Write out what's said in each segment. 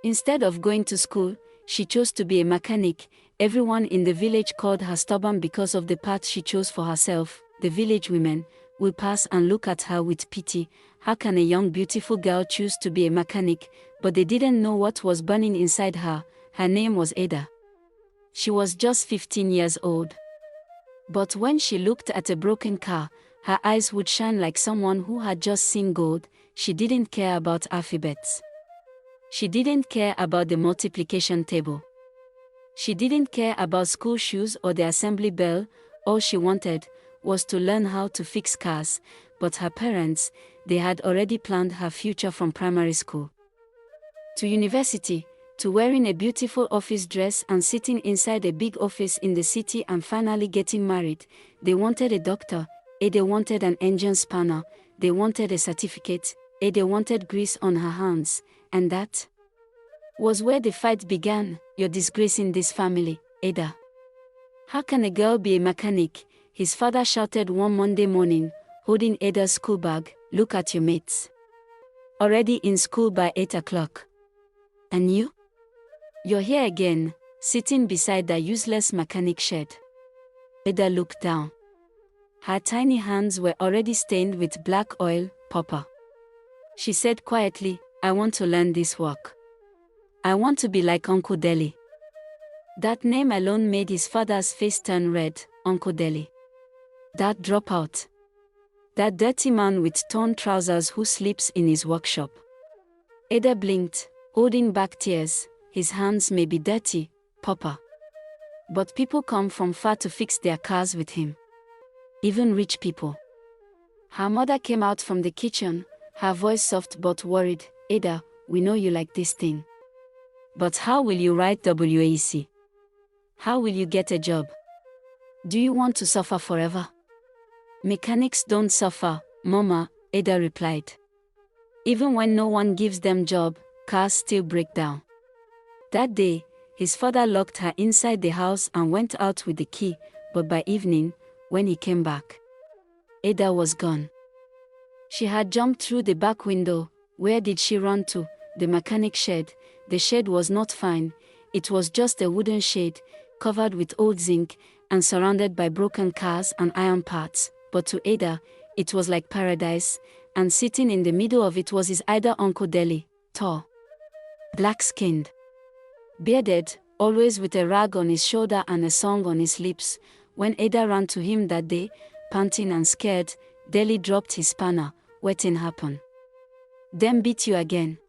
Instead of going to school, she chose to be a mechanic. Everyone in the village called her stubborn because of the path she chose for herself. The village women will pass and look at her with pity. How can a young beautiful girl choose to be a mechanic? But they didn't know what was burning inside her. Her name was Ada. She was just 15 years old. But when she looked at a broken car, her eyes would shine like someone who had just seen gold. She didn't care about alphabets. She didn't care about the multiplication table. She didn't care about school shoes or the assembly bell. All she wanted was to learn how to fix cars. But her parents, they had already planned her future from primary school to university, to wearing a beautiful office dress and sitting inside a big office in the city and finally getting married. They wanted a doctor, they wanted an engine spanner, they wanted a certificate, they wanted grease on her hands, and that was where the fight began. You're disgracing this family, Ada. How can a girl be a mechanic? His father shouted one Monday morning, holding Ada's school bag. Look at your mates. Already in school by 8 o'clock. And you? You're here again, sitting beside that useless mechanic shed. Ada looked down. Her tiny hands were already stained with black oil. Papa. She said quietly, I want to learn this work. I want to be like Uncle Deli. That name alone made his father's face turn red. Uncle Deli. That dropout. That dirty man with torn trousers who sleeps in his workshop. Ada blinked, holding back tears. His hands may be dirty, Papa. But people come from far to fix their cars with him. Even rich people. Her mother came out from the kitchen, her voice soft but worried. Ada, we know you like this thing. But how will you write WAC? How will you get a job? Do you want to suffer forever? Mechanics don't suffer, Mama, Ada replied. Even when no one gives them job, cars still break down. That day, his father locked her inside the house and went out with the key, but by evening, when he came back, Ada was gone. She had jumped through the back window. Where did she run to? The mechanic shed. The shed was not fine. It was just a wooden shed, covered with old zinc, and surrounded by broken cars and iron parts. But to Ada, it was like paradise, and sitting in the middle of it was his either Uncle Deli, tall, black-skinned, bearded, always with a rag on his shoulder and a song on his lips. When Ada ran to him that day, panting and scared, Deli dropped his spanner. What thing happened? Them beat you again?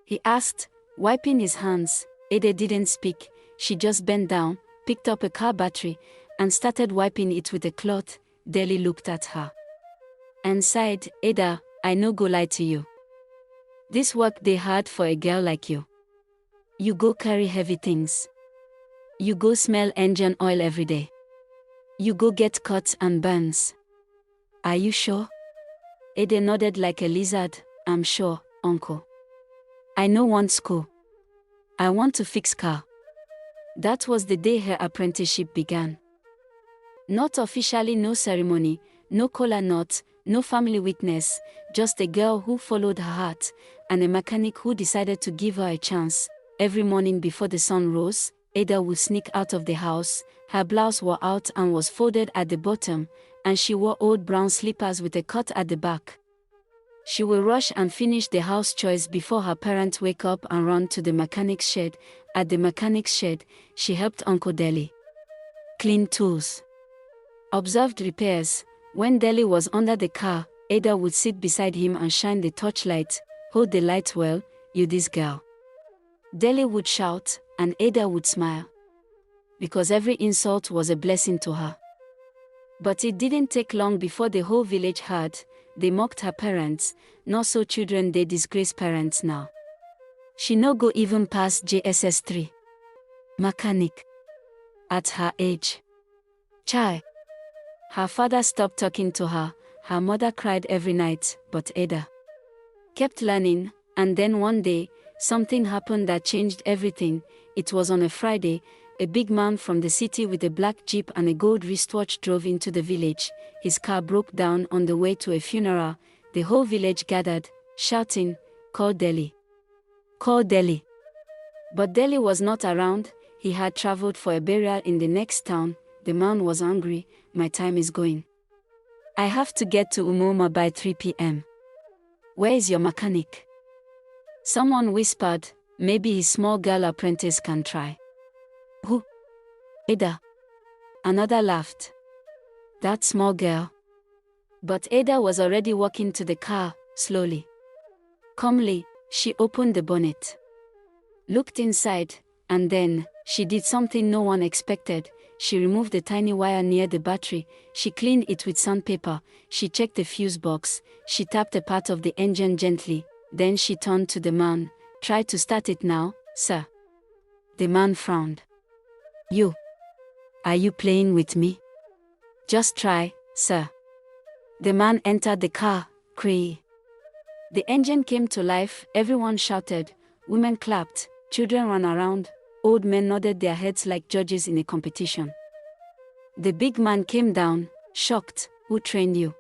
He asked, wiping his hands. Ada didn't speak. She just bent down, picked up a car battery, and started wiping it with a cloth. Deli looked at her and sighed. Ada, I no go lie to you. This work dey hard for a girl like you. You go carry heavy things. You go smell engine oil every day. You go get cuts and burns. Are you sure? Ada nodded like a lizard. I'm sure, Uncle. I no want school. I want to fix car. That was the day her apprenticeship began. Not officially, no ceremony, no kola nut, no family witness, just a girl who followed her heart, and a mechanic who decided to give her a chance. Every morning before the sun rose, Ada would sneak out of the house. Her blouse wore out and was folded at the bottom, and she wore old brown slippers with a cut at the back. She will rush and finish the house chores before her parents wake up and run to the mechanic's shed. At the mechanic's shed, she helped Uncle Deli clean tools, observed repairs. When Deli was under the car, Ada would sit beside him and shine the torchlight. Hold the light well, you this girl. Deli would shout, and Ada would smile, because every insult was a blessing to her. But it didn't take long before the whole village heard. They mocked her parents. Not so children, they disgrace parents now. She no go even past JSS 3. Mechanic. At her age. Chai. Her father stopped talking to her. Her mother cried every night, but Ada kept learning. And then one day, something happened that changed everything. It was on a Friday. A big man from the city with a black jeep and a gold wristwatch drove into the village. His car broke down on the way to a funeral. The whole village gathered, shouting, "Call Deli! Call Deli!" But Deli was not around. He had traveled for a burial in the next town. The man was angry. My time is going. I have to get to Umoma by 3 p.m. Where is your mechanic? Someone whispered, maybe his small girl apprentice can try. Who? Ada. Another laughed. That small girl. But Ada was already walking to the car, slowly. Calmly, she opened the bonnet. Looked inside, and then, she did something no one expected. She removed the tiny wire near the battery, she cleaned it with sandpaper, she checked the fuse box, she tapped a part of the engine gently, then she turned to the man. Try to start it now, sir. The man frowned. You. Are you playing with me? Just try, sir. The man entered the car, cray. The engine came to life, everyone shouted, women clapped, children ran around, old men nodded their heads like judges in a competition. The big man came down, shocked. Who trained you?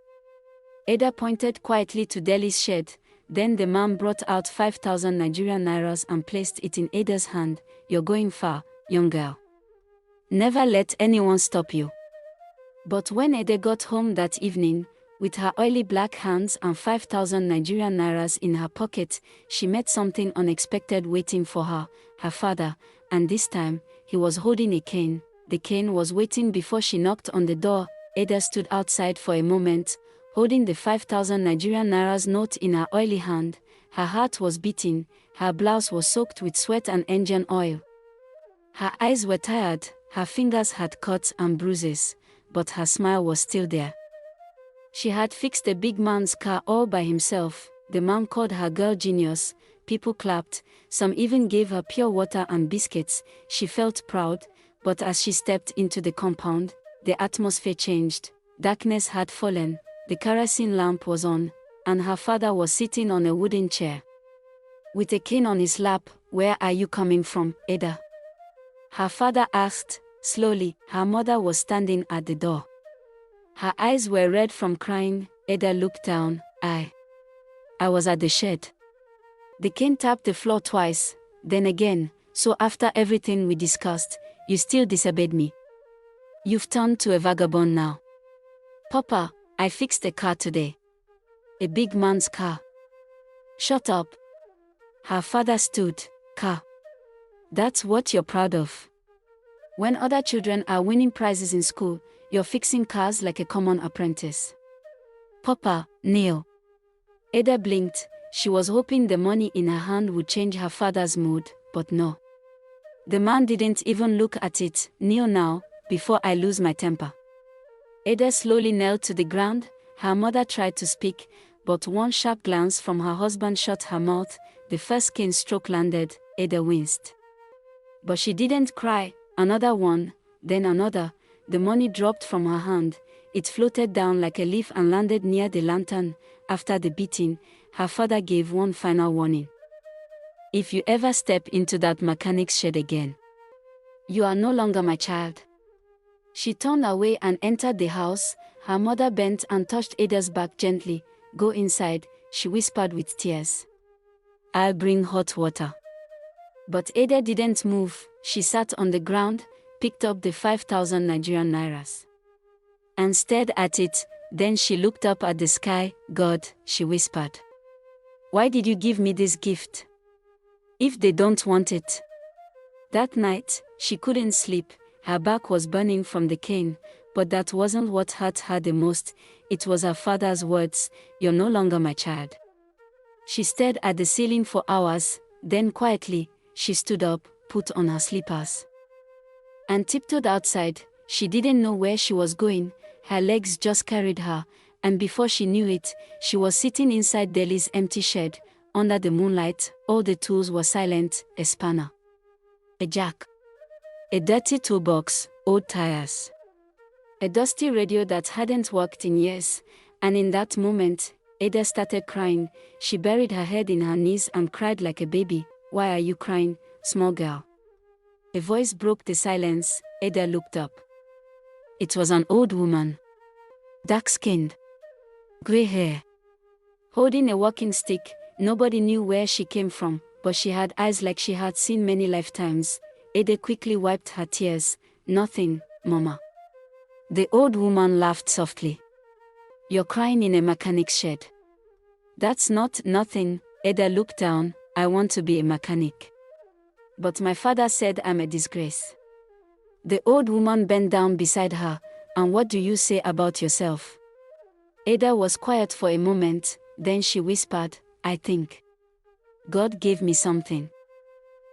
Ada pointed quietly to Deli's shed. Then the man brought out 5,000 Nigerian nairas and placed it in Ada's hand. You're going far, young girl. Never let anyone stop you. But when Ada got home that evening, with her oily black hands and 5,000 Nigerian nairas in her pocket, she met something unexpected waiting for her, her father, and this time, he was holding a cane. The cane was waiting before she knocked on the door. Ada stood outside for a moment, holding the 5,000 Nigerian nairas note in her oily hand. Her heart was beating, her blouse was soaked with sweat and engine oil. Her eyes were tired, her fingers had cuts and bruises, but her smile was still there. She had fixed the big man's car all by himself. The man called her girl genius, people clapped, some even gave her pure water and biscuits. She felt proud, but as she stepped into the compound, the atmosphere changed. Darkness had fallen, the kerosene lamp was on, and her father was sitting on a wooden chair. With a cane on his lap. Where are you coming from, Ada? Her father asked, slowly. Her mother was standing at the door. Her eyes were red from crying. Ada looked down. I was at the shed. The cane tapped the floor twice, then again. So after everything we discussed, you still disobeyed me. You've turned to a vagabond now. Papa, I fixed a car today. A big man's car. Shut up. Her father stood. Car. That's what you're proud of. When other children are winning prizes in school, you're fixing cars like a common apprentice. Papa, kneel. Ada blinked. She was hoping the money in her hand would change her father's mood, but no. The man didn't even look at it. Kneel now, before I lose my temper. Ada slowly knelt to the ground. Her mother tried to speak, but one sharp glance from her husband shut her mouth. The first cane stroke landed. Ada winced. But she didn't cry. Another one, then another. The money dropped from her hand. It floated down like a leaf and landed near the lantern. After the beating, her father gave one final warning. If you ever step into that mechanic's shed again, you are no longer my child. She turned away and entered the house. Her mother bent and touched Ada's back gently. Go inside, she whispered with tears. I'll bring hot water. But Ada didn't move. She sat on the ground, picked up the 5,000 Nigerian nairas, and stared at it. Then she looked up at the sky. God, she whispered. Why did you give me this gift? If they don't want it. That night, she couldn't sleep. Her back was burning from the cane, but that wasn't what hurt her the most. It was her father's words, you're no longer my child. She stared at the ceiling for hours, then quietly, she stood up, put on her slippers, and tiptoed outside. She didn't know where she was going, her legs just carried her, and before she knew it, she was sitting inside Deli's empty shed. Under the moonlight, all the tools were silent: a spanner, a jack, a dirty toolbox, old tires, a dusty radio that hadn't worked in years. And in that moment, Ada started crying. She buried her head in her knees and cried like a baby. Why are you crying, small girl? A voice broke the silence. Ada looked up. It was an old woman, dark-skinned, gray hair, holding a walking stick. Nobody knew where she came from, but she had eyes like she had seen many lifetimes. Ada quickly wiped her tears. Nothing, Mama. The old woman laughed softly. You're crying in a mechanic's shed. That's not nothing. Ada looked down. I want to be a mechanic. But my father said I'm a disgrace. The old woman bent down beside her. And what do you say about yourself? Ada was quiet for a moment, then she whispered, I think God gave me something.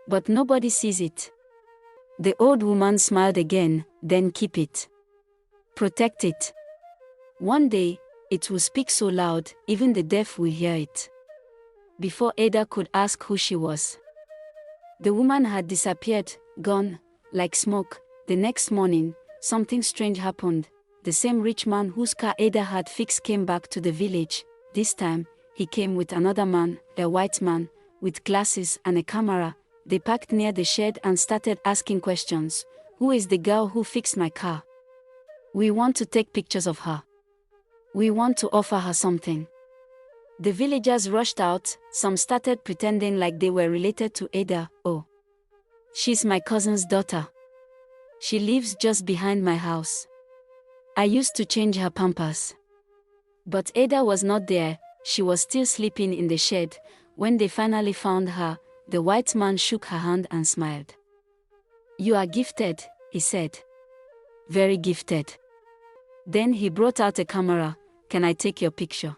But nobody sees it. The old woman smiled again, then keep it. Protect it. One day, it will speak so loud, even the deaf will hear it. Before Ada could ask who she was, the woman had disappeared, gone, like smoke. The next morning, something strange happened. The same rich man whose car Ada had fixed came back to the village. This time, he came with another man, a white man, with glasses and a camera. They parked near the shed and started asking questions. Who is the girl who fixed my car? We want to take pictures of her. We want to offer her something. The villagers rushed out. Some started pretending like they were related to Ada. Oh, she's my cousin's daughter. She lives just behind my house. I used to change her pampers. But Ada was not there. She was still sleeping in the shed. When they finally found her, the white man shook her hand and smiled. You are gifted, he said. Very gifted. Then he brought out a camera. Can I take your picture?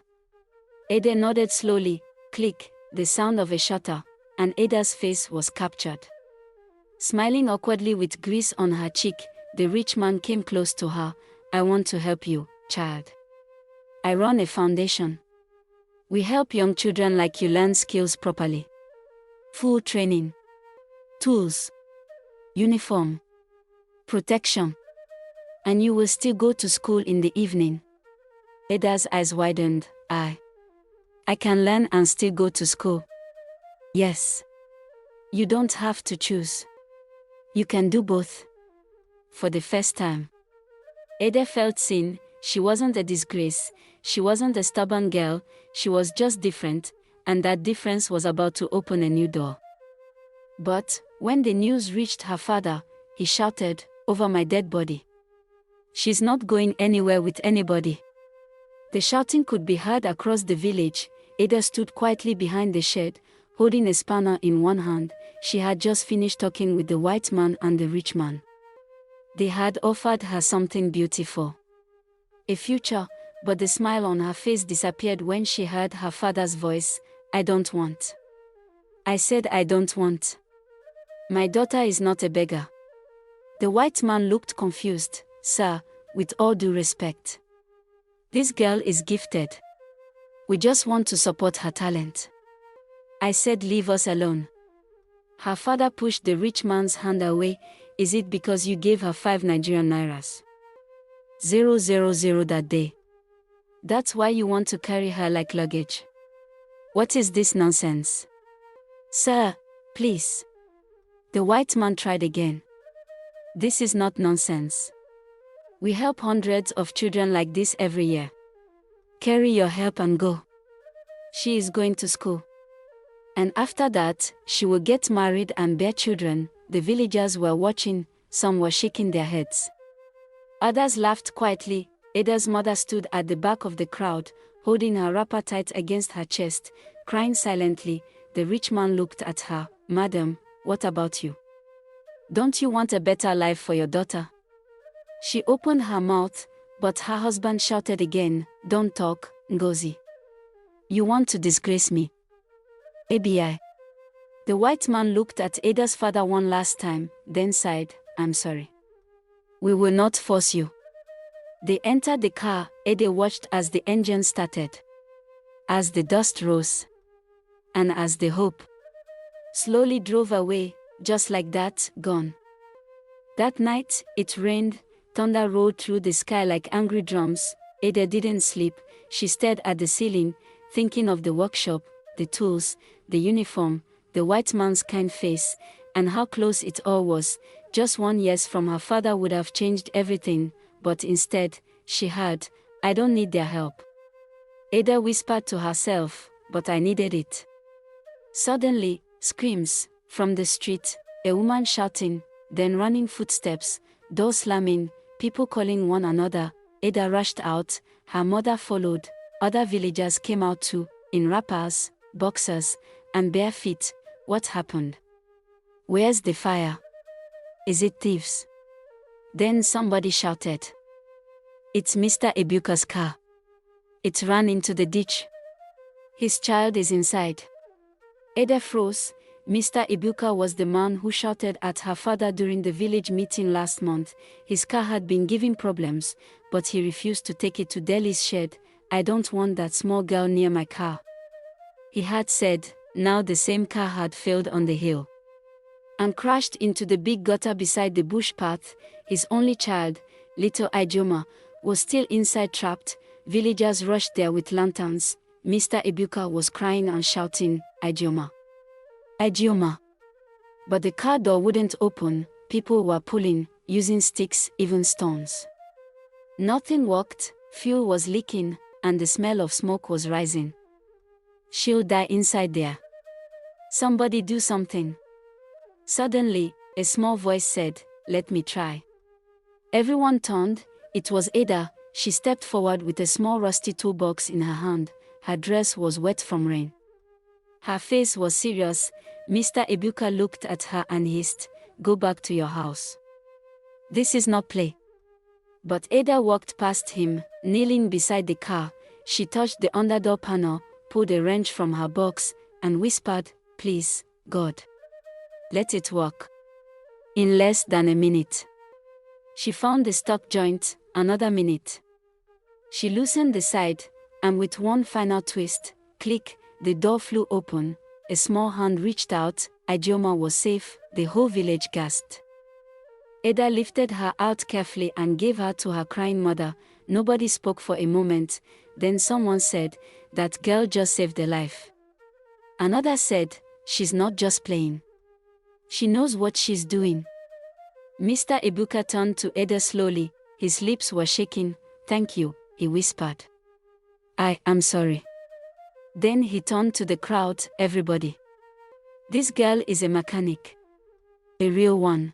Ada nodded slowly. Click, the sound of a shutter, and Ada's face was captured. Smiling awkwardly with grease on her cheek, the rich man came close to her. I want to help you, child. I run a foundation. We help young children like you learn skills properly. Full training. Tools. Uniform. Protection. And you will still go to school in the evening. Ada's eyes widened. I can learn and still go to school. Yes. You don't have to choose. You can do both. For the first time, Ada felt seen. She wasn't a disgrace. She wasn't a stubborn girl. She was just different, and that difference was about to open a new door. But when the news reached her father, he shouted, over my dead body. She's not going anywhere with anybody. The shouting could be heard across the village. Ada stood quietly behind the shed, holding a spanner in one hand. She had just finished talking with the white man and the rich man. They had offered her something beautiful. A future, but the smile on her face disappeared when she heard her father's voice. I don't want. I said I don't want. My daughter is not a beggar. The white man looked confused. Sir, with all due respect, this girl is gifted. We just want to support her talent. I said leave us alone. Her father pushed the rich man's hand away. Is it because you gave her 5 Nigerian nairas? 000 that day. That's why you want to carry her like luggage? What is this nonsense? Sir, please. The white man tried again. This is not nonsense. We help hundreds of children like this every year. Carry your help and go. She is going to school. And after that, she will get married and bear children. The villagers were watching. Some were shaking their heads. Others laughed quietly. Ada's mother stood at the back of the crowd, holding her wrapper tight against her chest, crying silently. The rich man looked at her. Madam, what about you? Don't you want a better life for your daughter? She opened her mouth, but her husband shouted again, don't talk, Ngozi. You want to disgrace me? ABI. The white man looked at Ada's father one last time, then sighed, I'm sorry. We will not force you. They entered the car. Ada watched as the engine started, as the dust rose, and as the hope slowly drove away, just like that, gone. That night, it rained. Thunder rolled through the sky like angry drums. Ada didn't sleep. She stared at the ceiling, thinking of the workshop, the tools, the uniform, the white man's kind face, and how close it all was. Just 1 yes from her father would have changed everything, but instead, she had, I don't need their help. Ada whispered to herself, but I needed it. Suddenly, Screams from the street, a woman shouting, then running footsteps, doors slamming, people calling one another. Ada rushed out, her mother followed. Other villagers came out too, in wrappers, boxers, and bare feet. What happened? Where's the fire? Is it thieves? Then somebody shouted. It's Mr. Ebuka's car. It ran into the ditch. His child is inside. Ada froze. Mr. Ebuka was the man who shouted at her father during the village meeting last month. His car had been giving problems, but he refused to take it to Deli's shed. I don't want that small girl near my car, he had said. Now the same car had failed on the hill and crashed into the big gutter beside the bush path. His only child, little Ijeoma, was still inside trapped. Villagers rushed there with lanterns. Mr. Ebuka was crying and shouting, Ijeoma. Ijeoma. But the car door wouldn't open. People were pulling, using sticks, even stones. Nothing worked. Fuel was leaking, and the smell of smoke was rising. She'll die inside there. Somebody do something. Suddenly, a small voice said, let me try. Everyone turned. It was Ada. She stepped forward with a small rusty toolbox in her hand. Her dress was wet from rain. Her face was serious. Mr. Ebuka looked at her and hissed, go back to your house. This is not play. But Ada walked past him, kneeling beside the car. She touched the underdoor panel, pulled a wrench from her box, and whispered, please, God, let it work. In less than a minute, she found the stop joint. Another minute. She loosened the side, and with one final twist, click, the door flew open. A small hand reached out. Ijeoma was safe. The whole village gasped. Ada lifted her out carefully and gave her to her crying mother. Nobody spoke for a moment. Then someone said, that girl just saved a life. Another said, she's not just playing. She knows what she's doing. Mr. Ebuka turned to Ada slowly. His lips were shaking. Thank you, he whispered. I'm sorry. Then he turned to the crowd. Everybody. This girl is a mechanic. A real one.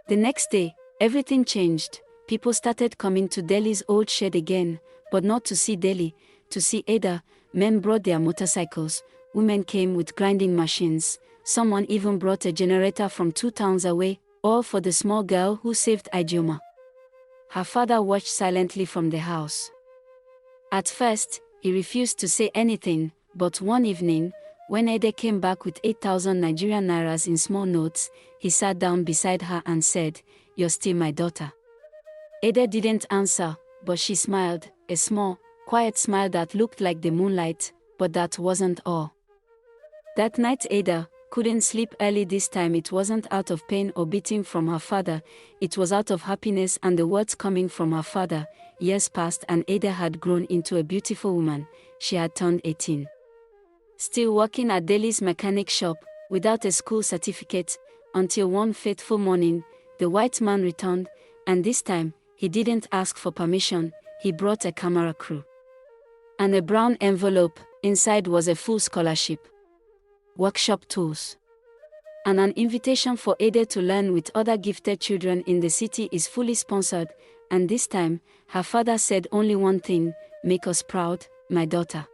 The next day, everything changed. People started coming to Deli's old shed again, but not to see Deli, to see Ada. Men brought their motorcycles. Women came with grinding machines. Someone even brought a generator from 2 towns away, all for the small girl who saved Ijeoma. Her father watched silently from the house. At first, he refused to say anything, but one evening, when Ada came back with 8,000 Nigerian nairas in small notes, he sat down beside her and said, you're still my daughter. Ada didn't answer, but she smiled, a small, quiet smile that looked like the moonlight, but that wasn't all. That night Ada couldn't sleep early. This time it wasn't out of pain or beating from her father, it was out of happiness and the words coming from her father. Years passed and Ada had grown into a beautiful woman. She had turned 18. Still working at Deli's mechanic shop, without a school certificate, until one fateful morning, the white man returned, and this time, he didn't ask for permission. He brought a camera crew. And a brown envelope. Inside was a full scholarship, workshop tools, and an invitation for Ada to learn with other gifted children in the city. Is fully sponsored, and this time, her father said only one thing, make us proud, my daughter.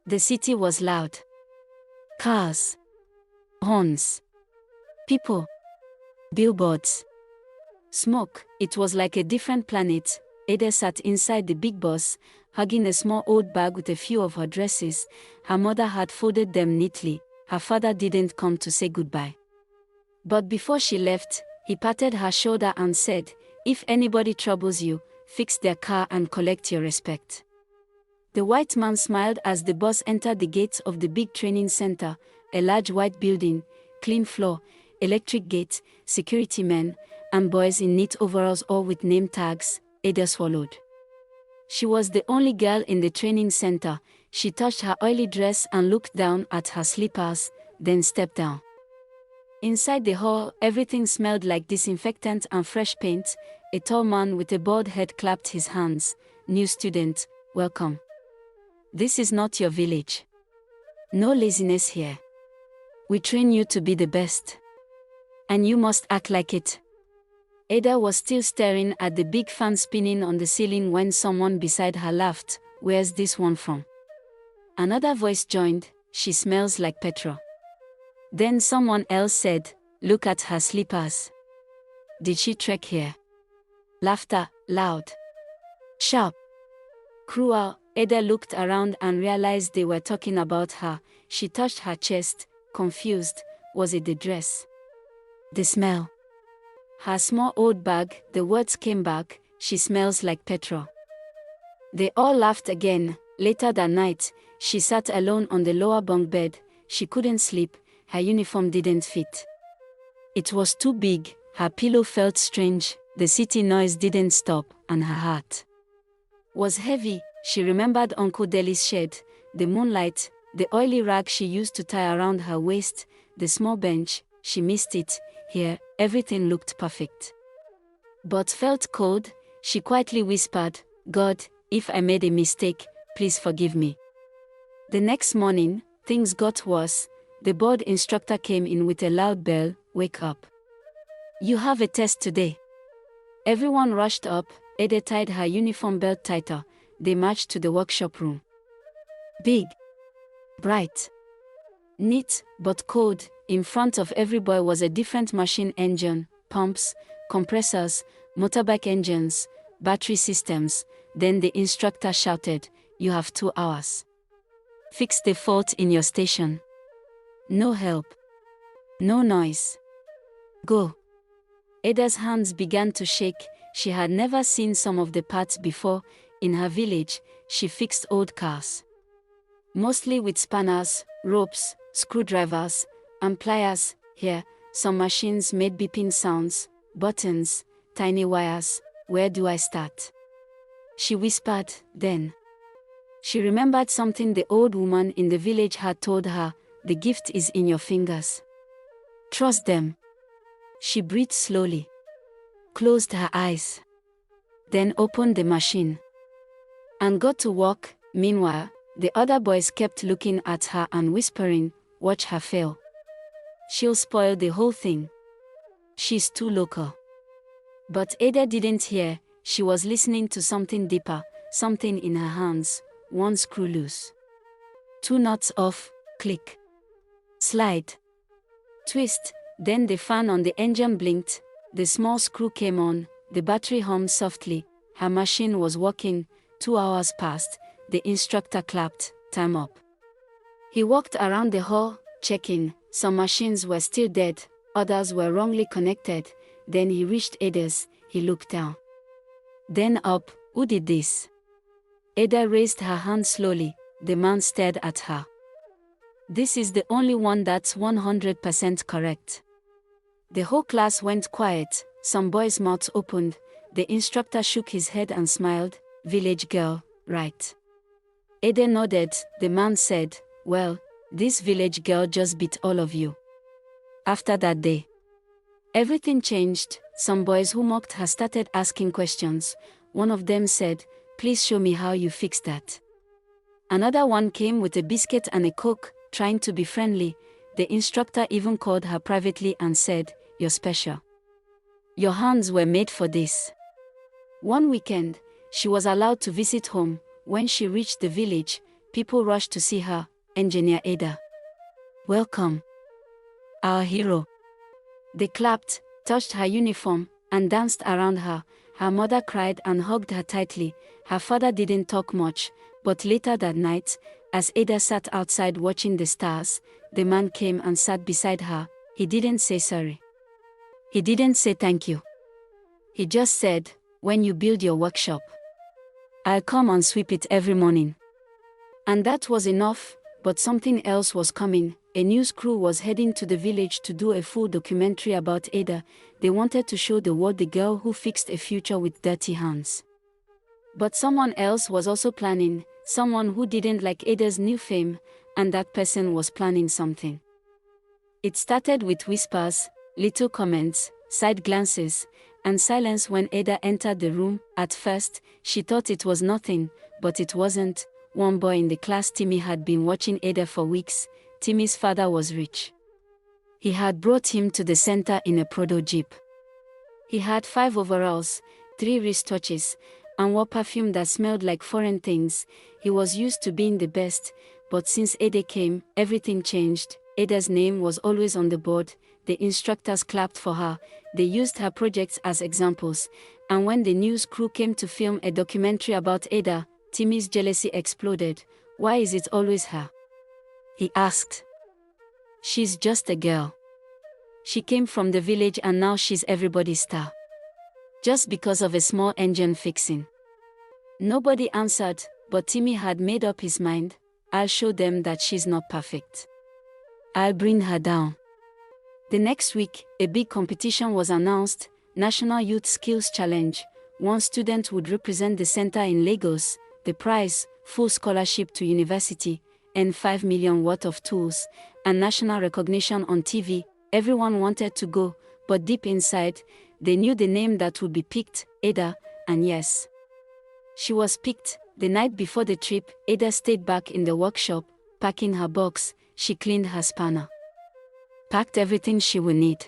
The city was loud. Cars, horns, people, billboards, smoke. It was like a different planet. Ada sat inside the big bus, hugging a small old bag with a few of her dresses. Her mother had folded them neatly. Her father didn't come to say goodbye. But before she left, he patted her shoulder and said, if anybody troubles you, fix their car and collect your respect. The white man smiled as the bus entered the gates of the big training center, a large white building, clean floor, electric gate, security men, and boys in neat overalls, all with name tags. Ada swallowed. She was the only girl in the training center. She touched her oily dress and looked down at her slippers, then stepped down. Inside the hall, everything smelled like disinfectant and fresh paint. A tall man with a bald head clapped his hands. New student, welcome. This is not your village. No laziness here. We train you to be the best. And you must act like it. Ada was still staring at the big fan spinning on the ceiling when someone beside her laughed. Where's this one from? Another voice joined, she smells like petrol. Then someone else said, look at her slippers. Did she trek here? Laughter, loud. Sharp. Cruel. Ada looked around and realized they were talking about her. She touched her chest, confused. Was it the dress? The smell? Her small old bag, the words came back, she smells like petrol. They all laughed again. Later that night, she sat alone on the lower bunk bed. She couldn't sleep, her uniform didn't fit. It was too big, her pillow felt strange, the city noise didn't stop, and her heart was heavy. She remembered Uncle Deli's shed, the moonlight, the oily rag she used to tie around her waist, the small bench. She missed it. Here, everything looked perfect. But felt cold. She quietly whispered, God, if I made a mistake, please forgive me. The next morning, things got worse. The board instructor came in with a loud bell. Wake up. You have a test today. Everyone rushed up. Ada tied her uniform belt tighter. They marched to the workshop room. Big, bright, neat, but cold. In front of every boy was a different machine engine, pumps, compressors, motorbike engines, battery systems. Then the instructor shouted, you have 2 hours. Fix the fault in your station. No help. No noise. Go. Ada's hands began to shake. She had never seen some of the parts before. In her village, she fixed old cars. Mostly with spanners, ropes, screwdrivers, and pliers. Here, some machines made beeping sounds, buttons, tiny wires. Where do I start? She whispered, then. She remembered something the old woman in the village had told her, the gift is in your fingers. Trust them. She breathed slowly. Closed her eyes. Then opened the machine. And got to work. Meanwhile, the other boys kept looking at her and whispering, watch her fail. She'll spoil the whole thing. She's too local. But Ada didn't hear. She was listening to something deeper, something in her hands. 1 screw loose. 2 knots off, click. Slide. Twist. Then the fan on the engine blinked. The small screw came on. The battery hummed softly. Her machine was working. 2 hours passed. The instructor clapped, time up. He walked around the hall, checking. Some machines were still dead, others were wrongly connected. Then he reached Ada's. He looked down. Then up. Who did this? Ada raised her hand slowly. The man stared at her. This is the only one that's 100% correct. The whole class went quiet. Some boys' mouths opened. The instructor shook his head and smiled. Village girl, right? Ada nodded. The man said, well, this village girl just beat all of you. After that day, everything changed. Some boys who mocked her started asking questions. One of them said, please show me how you fixed that. Another one came with a biscuit and a Coke, trying to be friendly. The instructor even called her privately and said, you're special. Your hands were made for this. One weekend, she was allowed to visit home. When she reached the village, people rushed to see her. Engineer Ada. Welcome. Our hero. They clapped, touched her uniform, and danced around her. Her mother cried and hugged her tightly. Her father didn't talk much, but later that night, as Ada sat outside watching the stars, the man came and sat beside her. He didn't say sorry. He didn't say thank you. He just said, when you build your workshop, I'll come and sweep it every morning. And that was enough, but something else was coming. A news crew was heading to the village to do a full documentary about Ada. They wanted to show the world the girl who fixed a future with dirty hands. But someone else was also planning, someone who didn't like Ada's new fame, and that person was planning something. It started with whispers, little comments, side glances, and silence when Ada entered the room. At first, she thought it was nothing, but it wasn't. One boy in the class, Timmy, had been watching Ada for weeks. Timmy's father was rich. He had brought him to the center in a Prado jeep. He had 5 overalls, 3 wristwatches, and wore perfume that smelled like foreign things. He was used to being the best, but since Ada came, everything changed. Ada's name was always on the board, the instructors clapped for her, they used her projects as examples, and when the news crew came to film a documentary about Ada, Timmy's jealousy exploded. Why is it always her? He asked. She's just a girl. She came from the village and now she's everybody's star. Just because of a small engine fixing. Nobody answered, but Timmy had made up his mind. I'll show them that she's not perfect. I'll bring her down. The next week, a big competition was announced, National Youth Skills Challenge. 1 student would represent the center in Lagos, the prize, full scholarship to university, and 5 million worth of tools, and national recognition on TV. Everyone wanted to go, but deep inside, they knew the name that would be picked, Ada, and yes. She was picked. The night before the trip, Ada stayed back in the workshop, packing her box. She cleaned her spanner. Packed everything she would need.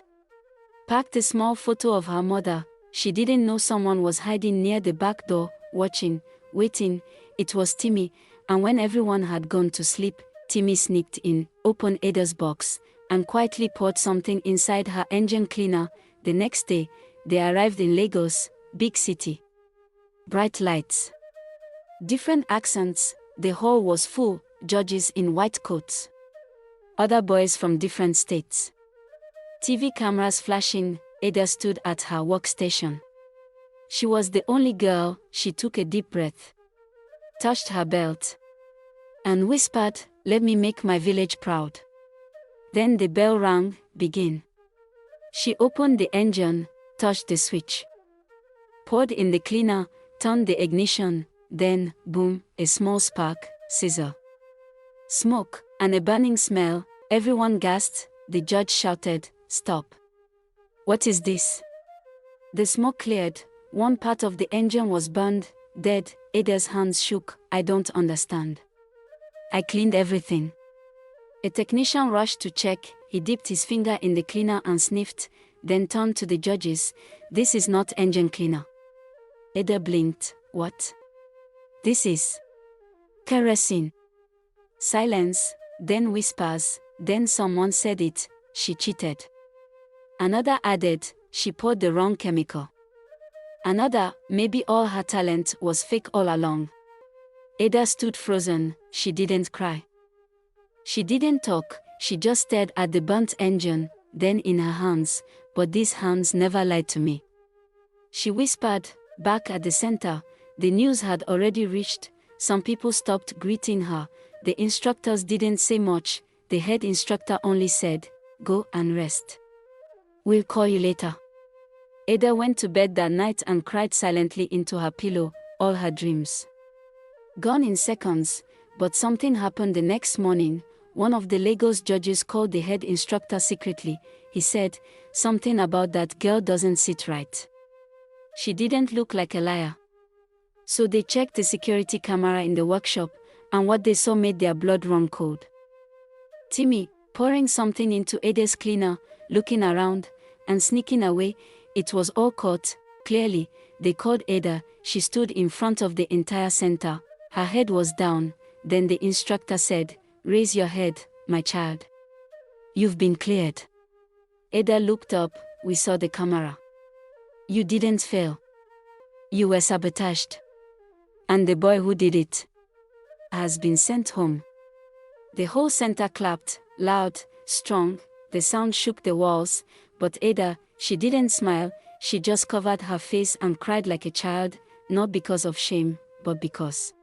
Packed a small photo of her mother. She didn't know someone was hiding near the back door, watching, waiting. It was Timmy, and when everyone had gone to sleep, Timmy sneaked in, opened Ada's box, and quietly poured something inside her engine cleaner. The next day, they arrived in Lagos, big city. Bright lights. Different accents, the hall was full, judges in white coats. Other boys from different states. TV cameras flashing. Ada stood at her workstation. She was the only girl. She took a deep breath. Touched her belt. And whispered, "Let me make my village proud." Then the bell rang, begin. She opened the engine, touched the switch. Poured in the cleaner, turned the ignition, then, boom, a small spark, sizzle. Smoke, and a burning smell. Everyone gasped. The judge shouted, "Stop. What is this?" The smoke cleared. One part of the engine was burned, dead. Ada's hands shook. "I don't understand. I cleaned everything." A technician rushed to check. He dipped his finger in the cleaner and sniffed, then turned to the judges. "This is not engine cleaner." Ada blinked. "What?" "This is kerosene." Silence, then whispers, then someone said it, "She cheated." Another added, "She poured the wrong chemical." Another, "Maybe all her talent was fake all along." Ada stood frozen. She didn't cry. She didn't talk, she just stared at the burnt engine, then in her hands, "But these hands never lied to me." She whispered. Back at the center, the news had already reached. Some people stopped greeting her. The instructors didn't say much. The head instructor only said, "Go and rest. We'll call you later." Ada went to bed that night and cried silently into her pillow, all her dreams gone in seconds. But something happened the next morning. One of the Lagos judges called the head instructor secretly. He said, "Something about that girl doesn't sit right. She didn't look like a liar." So they checked the security camera in the workshop, and what they saw made their blood run cold. Timmy, pouring something into Ada's cleaner, looking around, and sneaking away. It was all caught, clearly. They called Ada. She stood in front of the entire center. Her head was down. Then the instructor said, "Raise your head, my child. You've been cleared." Ada looked up. "We saw the camera. You didn't fail. You were sabotaged. And the boy who did it has been sent home." The whole center clapped, loud, strong. The sound shook the walls. But Ada, she didn't smile. She just covered her face and cried like a child, not because of shame, but because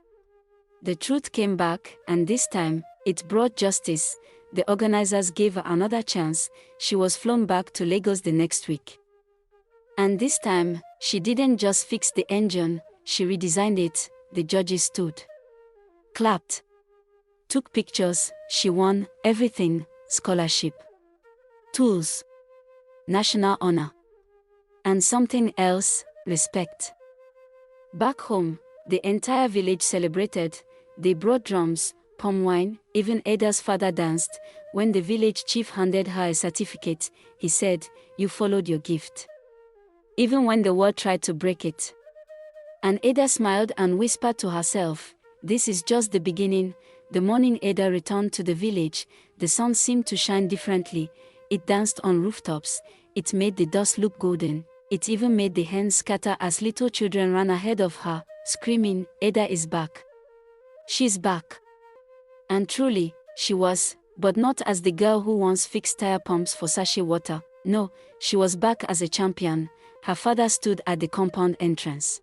the truth came back, and this time, it brought justice. The organizers gave her another chance. She was flown back to Lagos the next week. And this time, she didn't just fix the engine, she redesigned it. The judges stood, clapped, took pictures. She won everything: scholarship, tools, national honor, and something else: respect. Back home, the entire village celebrated. They brought drums, palm wine, even Ada's father danced. When the village chief handed her a certificate, he said, "You followed your gift, even when the world tried to break it." And Ada smiled and whispered to herself, "This is just the beginning." The morning Ada returned to the village, the sun seemed to shine differently. It danced on rooftops, it made the dust look golden, it even made the hens scatter as little children ran ahead of her, screaming, "Ada is back. She's back." And truly, she was, but not as the girl who once fixed tire pumps for sachet water. No, she was back as a champion. Her father stood at the compound entrance,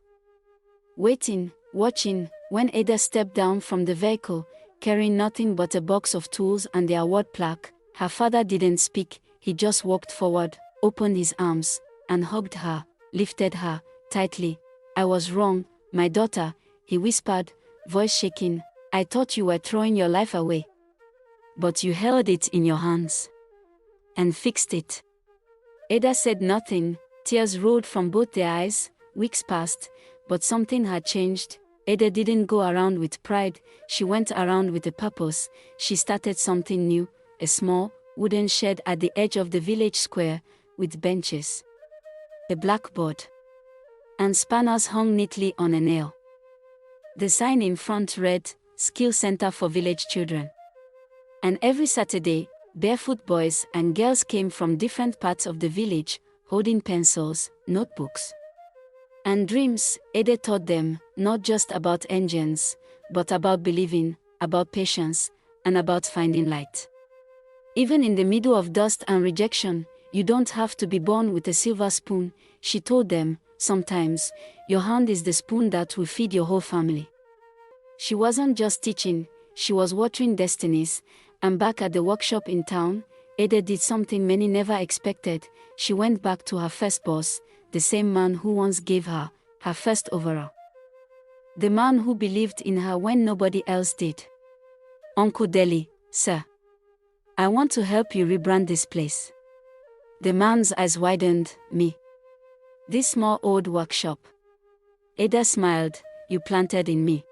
waiting, watching. When Ada stepped down from the vehicle, carrying nothing but a box of tools and the award plaque, her father didn't speak. He just walked forward, opened his arms, and hugged her, lifted her tightly. "I was wrong, my daughter," he whispered, voice shaking. "I thought you were throwing your life away. But you held it in your hands and fixed it." Ada said nothing. Tears rolled from both their eyes. Weeks passed, but something had changed. Ada didn't go around with pride, she went around with a purpose. She started something new, a small, wooden shed at the edge of the village square, with benches, a blackboard, and spanners hung neatly on a nail. The sign in front read, "Skill Center for Village Children." And every Saturday, barefoot boys and girls came from different parts of the village, holding pencils, notebooks, and dreams. Ada taught them, not just about engines, but about believing, about patience, and about finding light. Even in the middle of dust and rejection, you don't have to be born with a silver spoon, she told them. Sometimes, your hand is the spoon that will feed your whole family. She wasn't just teaching, she was watering destinies. And back at the workshop in town, Ada did something many never expected. She went back to her first boss, the same man who once gave her her first overall. The man who believed in her when nobody else did. "Uncle Deli, sir. I want to help you rebrand this place." The man's eyes widened. "Me? This small old workshop?" Ada smiled. "You planted in me.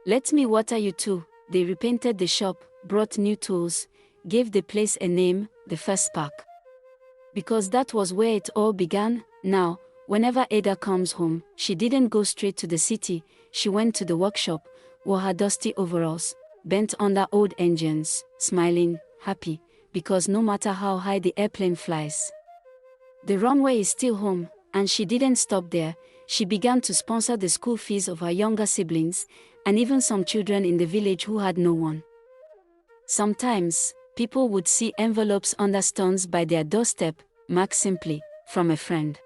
Let me water you too." They repainted the shop, brought new tools, gave the place a name, the First Park. Because that was where it all began. Now, whenever Ada comes home, she didn't go straight to the city, she went to the workshop, wore her dusty overalls, bent under old engines, smiling, happy, because no matter how high the airplane flies, the runway is still home. And she didn't stop there. She began to sponsor the school fees of her younger siblings, and even some children in the village who had no one. Sometimes, people would see envelopes under stones by their doorstep, marked simply, "From a friend."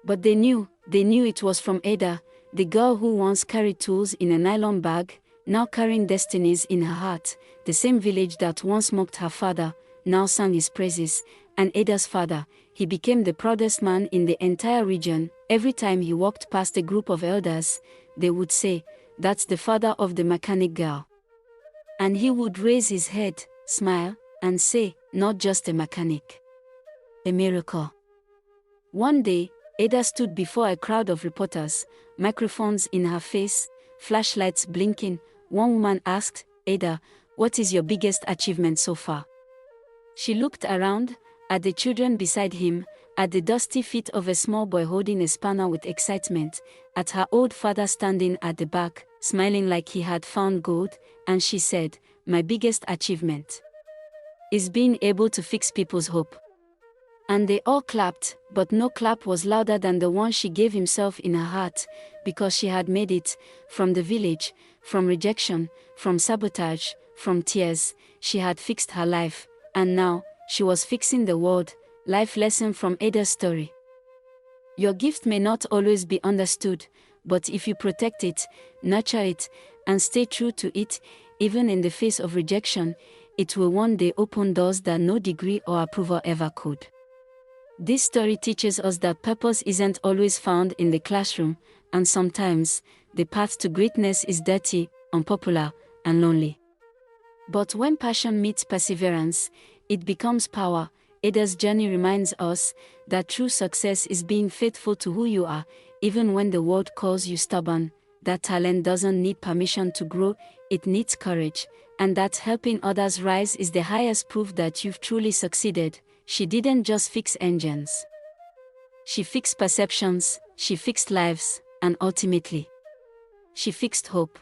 But they knew it was from Ada, the girl who once carried tools in a nylon bag, now carrying destinies in her heart. The same village that once mocked her father, now sang his praises. And Ada's father, he became the proudest man in the entire region. Every time he walked past a group of elders, they would say, "That's the father of the mechanic girl." And he would raise his head, smile, and say, "Not just a mechanic. A miracle." One day, Ada stood before a crowd of reporters, microphones in her face, flashlights blinking. One woman asked, "Ada, what is your biggest achievement so far?" She looked around, at the children beside him, at the dusty feet of a small boy holding a spanner with excitement, at her old father standing at the back, smiling like he had found gold, and she said, "My biggest achievement is being able to fix people's hope." And they all clapped, but no clap was louder than the one she gave himself in her heart, because she had made it, from the village, from rejection, from sabotage, from tears. She had fixed her life, and now, she was fixing the world. Life lesson from Ada's story. Your gift may not always be understood, but if you protect it, nurture it, and stay true to it, even in the face of rejection, it will one day open doors that no degree or approval ever could. This story teaches us that purpose isn't always found in the classroom, and sometimes, the path to greatness is dirty, unpopular, and lonely. But when passion meets perseverance, it becomes power. Ada's journey reminds us that true success is being faithful to who you are, even when the world calls you stubborn. That talent doesn't need permission to grow, it needs courage. And that helping others rise is the highest proof that you've truly succeeded. She didn't just fix engines. She fixed perceptions, she fixed lives, and ultimately, she fixed hope.